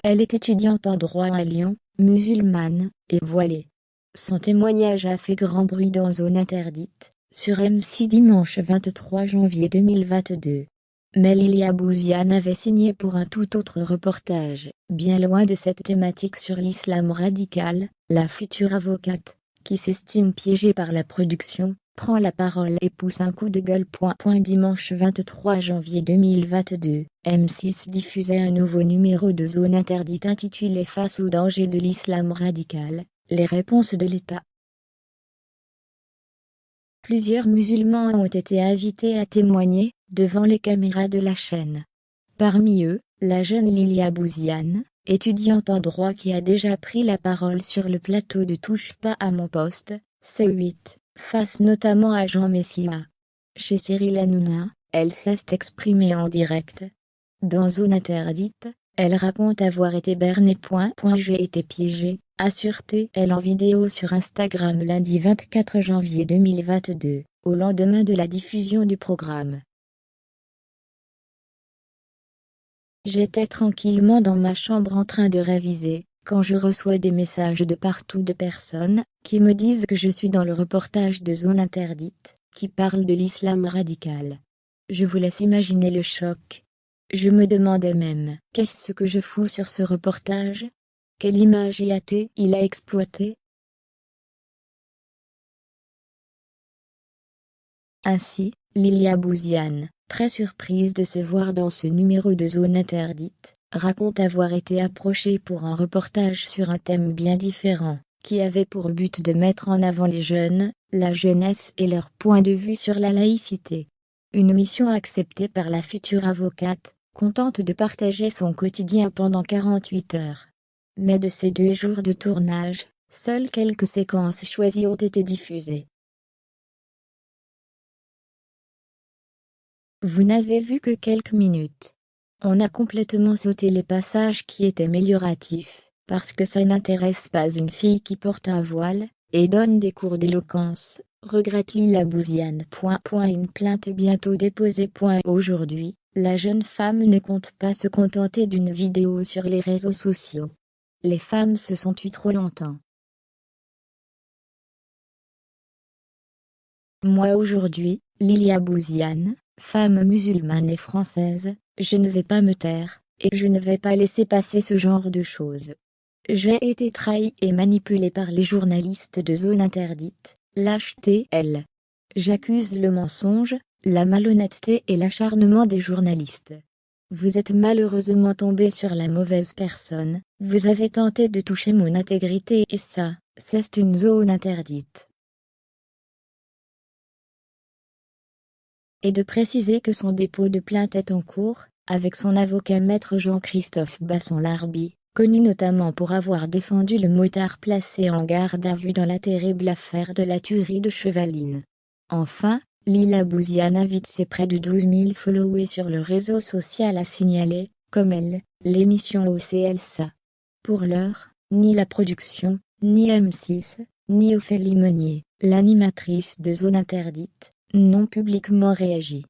Elle est étudiante en droit à Lyon, musulmane, et voilée. Son témoignage a fait grand bruit dans Zone Interdite, sur M6 dimanche 23 janvier 2022. Mais Lilia Bouziane avait signé pour un tout autre reportage. Bien loin de cette thématique sur l'islam radical, la future avocate, qui s'estime piégée par la production, prend la parole et pousse un coup de gueule. Dimanche 23 janvier 2022, M6 diffusait un nouveau numéro de Zone Interdite intitulé Face aux dangers de l'islam radical, les réponses de l'État. Plusieurs musulmans ont été invités à témoigner, devant les caméras de la chaîne. Parmi eux, la jeune Lilia Bouziane, étudiante en droit qui a déjà pris la parole sur le plateau de Touche pas à mon poste, C8, face notamment à Jean Messia. Chez Cyril Hanouna, elle s'est exprimée en direct. Dans Zone Interdite, elle raconte avoir été bernée. J'ai été piégée, assure-t-elle en vidéo sur Instagram lundi 24 janvier 2022, au lendemain de la diffusion du programme. J'étais tranquillement dans ma chambre en train de réviser, quand je reçois des messages de partout de personnes, qui me disent que je suis dans le reportage de Zone Interdite, qui parle de l'islam radical. Je vous laisse imaginer le choc. Je me demandais même, qu'est-ce que je fous sur ce reportage? Quelle image il a exploité? Ainsi, Lilia Bouziane, très surprise de se voir dans ce numéro de Zone Interdite, raconte avoir été approchée pour un reportage sur un thème bien différent, qui avait pour but de mettre en avant les jeunes, la jeunesse et leur point de vue sur la laïcité. Une mission acceptée par la future avocate, contente de partager son quotidien pendant 48 heures. Mais de ces 2 jours de tournage, seules quelques séquences choisies ont été diffusées. Vous n'avez vu que quelques minutes. On a complètement sauté les passages qui étaient amélioratifs, parce que ça n'intéresse pas une fille qui porte un voile, et donne des cours d'éloquence, regrette Lilia Bouziane. Une plainte bientôt déposée. Aujourd'hui, la jeune femme ne compte pas se contenter d'une vidéo sur les réseaux sociaux. Les femmes se sont tues trop longtemps. Moi aujourd'hui, Lilia Bouziane, femme musulmane et française, je ne vais pas me taire, et je ne vais pas laisser passer ce genre de choses. J'ai été trahie et manipulée par les journalistes de Zone Interdite, lâcheté. J'accuse le mensonge, la malhonnêteté et l'acharnement des journalistes. Vous êtes malheureusement tombé sur la mauvaise personne, vous avez tenté de toucher mon intégrité et ça, c'est une zone interdite. Et de préciser que son dépôt de plainte est en cours, avec son avocat maître Jean-Christophe Basson-Larby, connu notamment pour avoir défendu le motard placé en garde à vue dans la terrible affaire de la tuerie de Chevaline. Enfin, Lilia Bouziane invite ses près de 12 000 followers sur le réseau social à signaler, comme elle, l'émission OCLSA. Pour l'heure, ni la production, ni M6, ni Ophélie Meunier, l'animatrice de Zone Interdite, n'ont publiquement réagi.